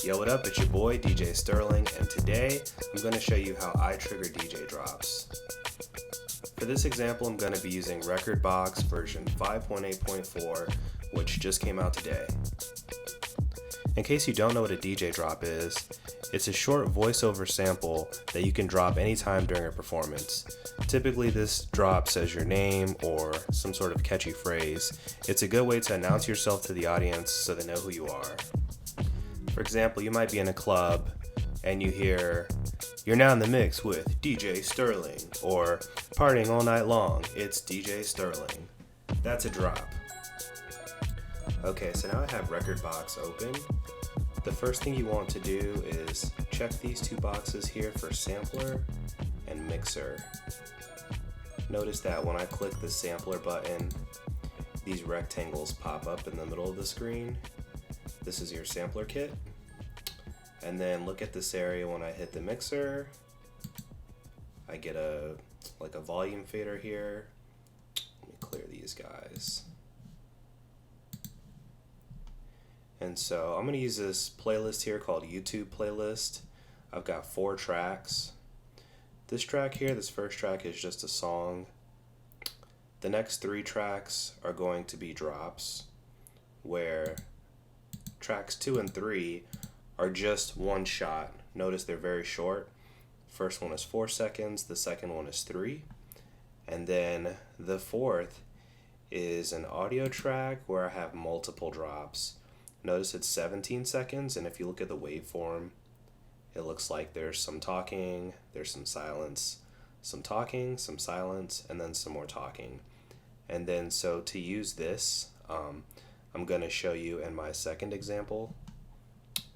Yo, what up? It's your boy, DJ Sterling, and today I'm going to show you how I trigger DJ drops. For this example, I'm going to be using Rekordbox version 5.8.4, which just came out today. In case you don't know what a DJ drop is, it's a short voiceover sample that you can drop anytime during a performance. Typically this drop says your name or some sort of catchy phrase. It's a good way to announce yourself to the audience so they know who you are. For example, you might be in a club and you hear, "You're now in the mix with DJ Sterling," or "Partying all night long, it's DJ Sterling." That's a drop. Okay, so now I have Rekordbox open. The first thing you want to do is check these two boxes here for sampler and mixer. Notice that when I click the sampler button, these rectangles pop up in the middle of the screen. This is your sampler kit. And then look at this area when I hit the mixer. I get a volume fader here. Let me clear these guys. And so I'm going to use this playlist here called YouTube playlist. I've got 4 tracks. This track here, this first track, is just a song. The next 3 tracks are going to be drops, where tracks 2 and 3 are just one shot. Notice they're very short. First one is 4 seconds, the second one is 3. And then the fourth is an audio track where I have multiple drops. Notice it's 17 seconds, and if you look at the waveform, it looks like there's some talking, there's some silence, some talking, some silence, and then some more talking. And then so to use this, I'm going to show you in my second example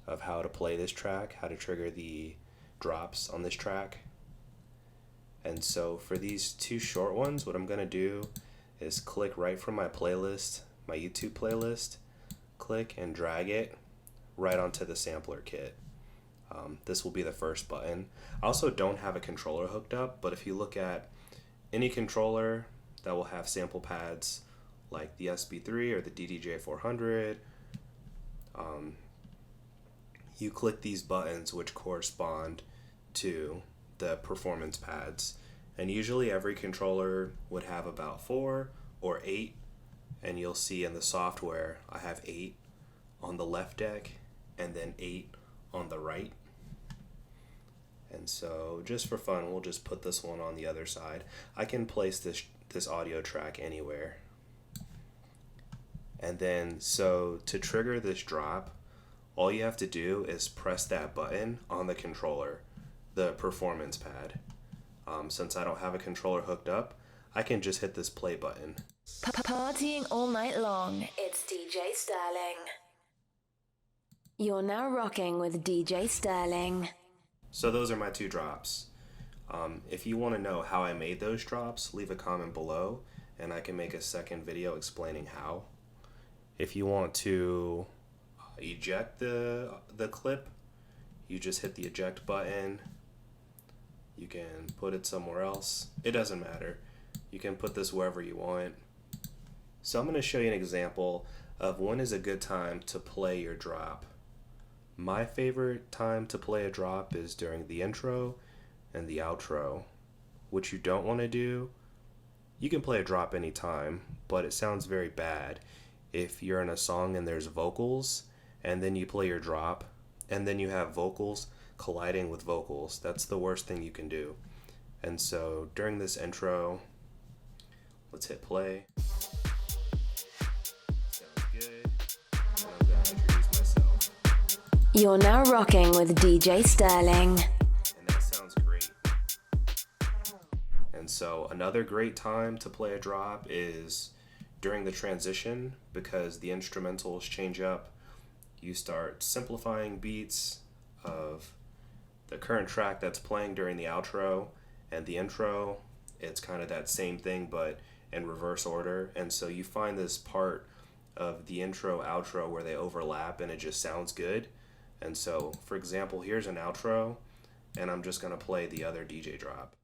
of how to play this track, how to trigger the drops on this track. And so for these 2 short ones, what I'm going to do is click right from my playlist, my YouTube playlist, click and drag it right onto the sampler kit. This will be the first button. I also don't have a controller hooked up, but if you look at any controller that will have sample pads like the SB3 or the DDJ400, you click these buttons which correspond to the performance pads. And usually every controller would have about 4 or 8, and you'll see in the software I have 8 on the left deck and then 8 on the right. And so just for fun, we'll just put this one on the other side. I can place this audio track anywhere. And then so to trigger this drop, all you have to do is press that button on the controller, the performance pad. Since I don't have a controller hooked up, I can just hit this play button. Partying all night long, it's DJ Sterling. You're now rocking with DJ Sterling. So those are my 2 drops. If you want to know how I made those drops, leave a comment below and I can make a second video explaining how. If you want to eject the clip, you just hit the eject button. You can put it somewhere else. It doesn't matter. You can put this wherever you want. So I'm going to show you an example of when is a good time to play your drop. My favorite time to play a drop is during the intro and the outro. What you don't want to do, you can play a drop anytime, but it sounds very bad if you're in a song and there's vocals and then you play your drop and then you have vocals colliding with vocals. That's the worst thing you can do. And so during this intro, let's hit play. Sounds good. And I'm going to introduce myself. You're now rocking with DJ Sterling. And that sounds great. And so another great time to play a drop is during the transition, because the instrumentals change up. You start simplifying beats of the current track that's playing during the outro, and the intro, it's kind of that same thing but in reverse order. And so you find this part of the intro outro where they overlap and it just sounds good. And so for example, here's an outro and I'm just gonna play the other DJ drop.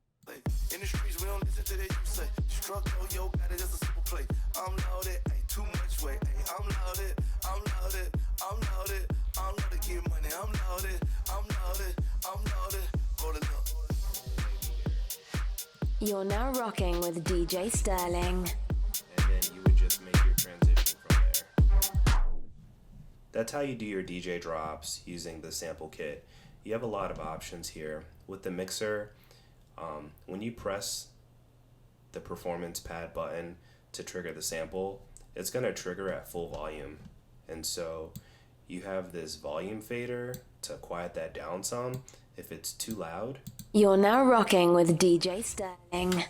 In the streets, we don't listen to that you say. Struck, oh, yo, got it, just a simple play. I'm loaded, ain't too much weight. I'm loaded, I'm loaded, I'm loaded, I'm loaded, get money, I'm loaded. You're now rocking with DJ Sterling. And then you would just make your transition from there. That's how you do your DJ drops using the sample kit. You have a lot of options here. With the mixer, when you press the performance pad button to trigger the sample, it's going to trigger at full volume. And so you have this volume fader to quiet that down some if it's too loud. You're now rocking with DJ Sterling.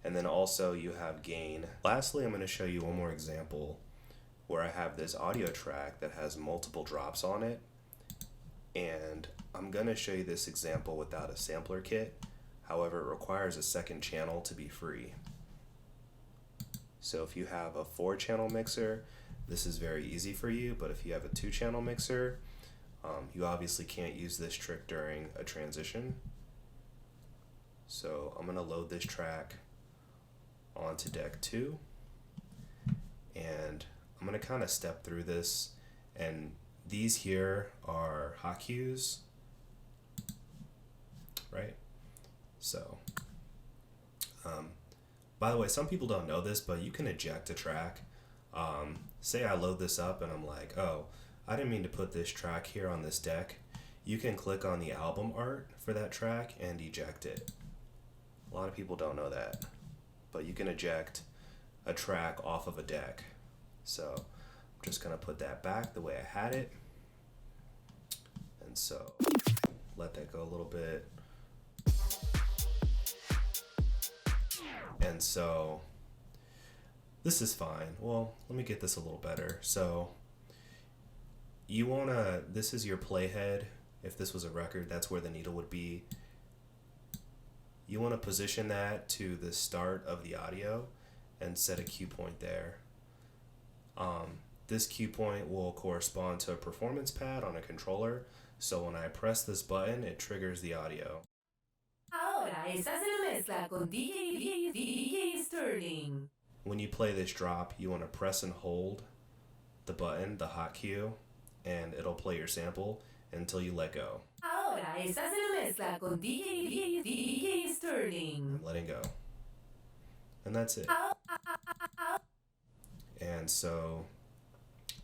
And then also you have gain. Lastly, I'm going to show you one more example where I have this audio track that has multiple drops on it. And I'm going to show you this example without a sampler kit. However, it requires a second channel to be free. So if you have a 4-channel mixer, this is very easy for you. But if you have a 2-channel mixer, you obviously can't use this trick during a transition. So I'm going to load this track onto deck 2. And I'm going to kind of step through this. And these here are hot cues, right? So, by the way, some people don't know this, but you can eject a track. Say I load this up and I'm like, oh, I didn't mean to put this track here on this deck. You can click on the album art for that track and eject it. A lot of people don't know that, but you can eject a track off of a deck. So I'm just gonna put that back the way I had it. And so let that go a little bit. And so this is fine. Well, let me get this a little better. So you wanna, this is your playhead. If this was a record, that's where the needle would be. You wanna position that to the start of the audio and set a cue point there. This cue point will correspond to a performance pad on a controller. So when I press this button, it triggers the audio. Ahora estás en la mezcla con DJ Sterling. When you play this drop, you want to press and hold the button, the hot cue, and it'll play your sample until you let go. Ahora estás en la mezcla con DJ Sterling. I'm letting go. And that's it. And so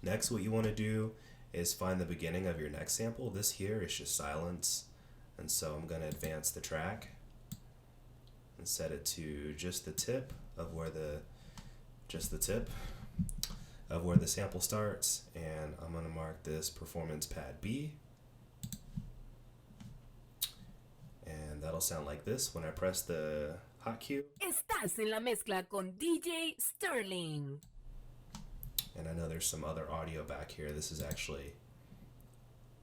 next what you want to do is find the beginning of your next sample. This here is just silence. And so I'm going to advance the track and set it to just the tip of where the sample starts. And I'm going to mark this performance pad B. And that'll sound like this when I press the hot cue. Estás en la mezcla con DJ Sterling. And I know there's some other audio back here. This is actually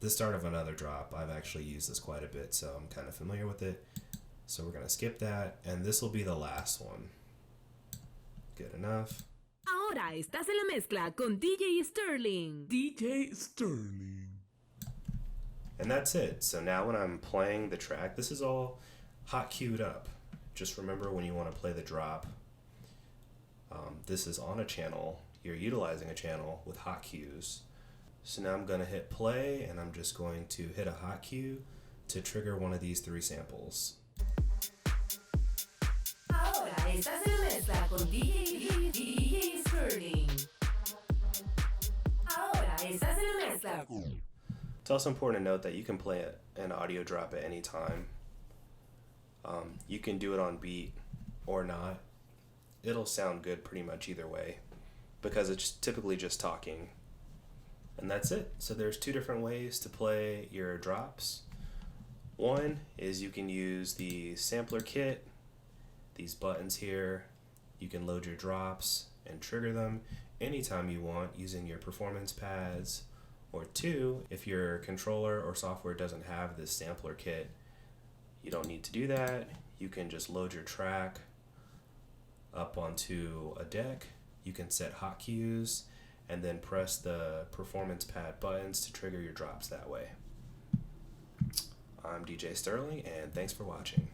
the start of another drop. I've actually used this quite a bit, so I'm kind of familiar with it. So we're going to skip that, and this will be the last one. Good enough. Ahora estás en la mezcla con DJ Sterling. DJ Sterling. And that's it. So now when I'm playing the track, this is all hot cued up. Just remember when you want to play the drop, this is on a channel. You're utilizing a channel with hot cues. So now I'm going to hit play, and I'm just going to hit a hot cue to trigger one of these 3 samples. Ahora estás en la mezcla con DJ Sterling. Ahora estás en la mezcla. It's also important to note that you can play an audio drop at any time. You can do it on beat or not. It'll sound good pretty much either way because it's typically just talking. And that's it. So there's 2 different ways to play your drops. One is you can use the sampler kit, these buttons here. You can load your drops and trigger them anytime you want using your performance pads. Or 2, if your controller or software doesn't have this sampler kit, you don't need to do that. You can just load your track up onto a deck. You can set hot cues and then press the performance pad buttons to trigger your drops that way. I'm DJ Sterling, and thanks for watching.